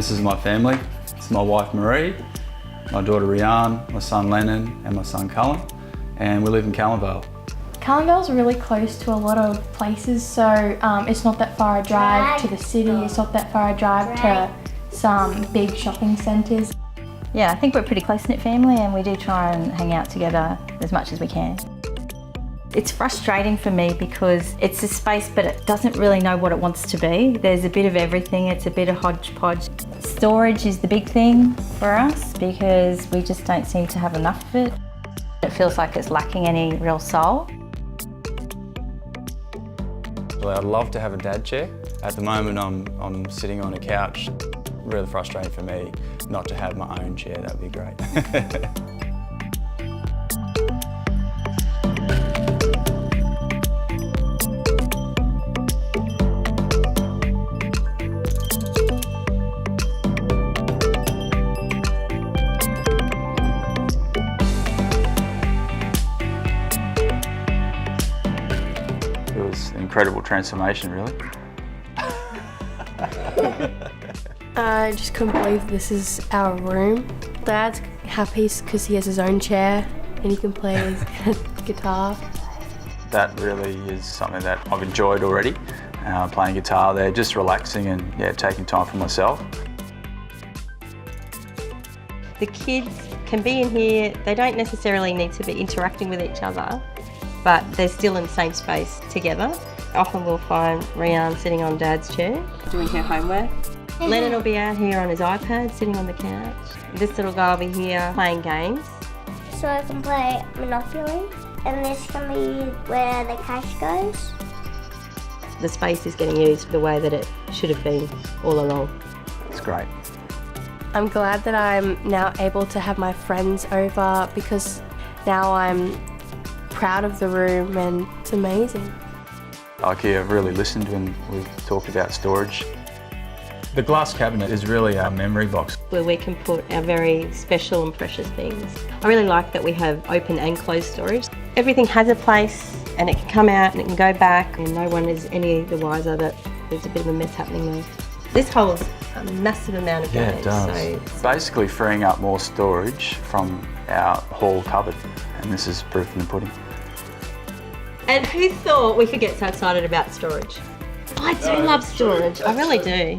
this is my family. It's my wife Marie, my daughter Rianne, my son Lennon and my son Cullen, and we live in Callanvale. Callanvale's really close to a lot of places, so it's not that far a drive to the city, it's not that far a drive to some big shopping centres. Yeah, I think we're a pretty close-knit family and we do try and hang out together as much as we can. It's frustrating for me because it's a space but it doesn't really know what it wants to be. There's a bit of everything, it's a bit of hodgepodge. Storage is the big thing for us because we just don't seem to have enough of it. It feels like it's lacking any real soul. Well, I'd love to have a dad chair. At the moment I'm sitting on a couch. Really frustrating for me not to have my own chair, that'd be great. It was an incredible transformation, really. I just couldn't believe this is our room. Dad's happy because he has his own chair and he can play his guitar. That really is something that I've enjoyed already, playing guitar there, just relaxing and taking time for myself. The kids can be in here, they don't necessarily need to be interacting with each other, but they're still in the same space together. Often we'll find Rianne sitting on Dad's chair, doing her homework. Lennon will be out here on his iPad, sitting on the couch. This little guy will be here playing games. So I can play Monopoly, and this can be where the cash goes. The space is getting used the way that it should have been all along. It's great. I'm glad that I'm now able to have my friends over because now I'm proud of the room and it's amazing. IKEA have really listened when we've talked about storage. The glass cabinet is really our memory box. Where we can put our very special and precious things. I really like that we have open and closed storage. Everything has a place and it can come out and it can go back and no one is any the wiser that there's a bit of a mess happening there. This holds a massive amount of games. Yeah, it does. So basically freeing up more storage from our hall cupboard, and this is proof in the pudding. And who thought we could get so excited about storage? I do love storage, I really do.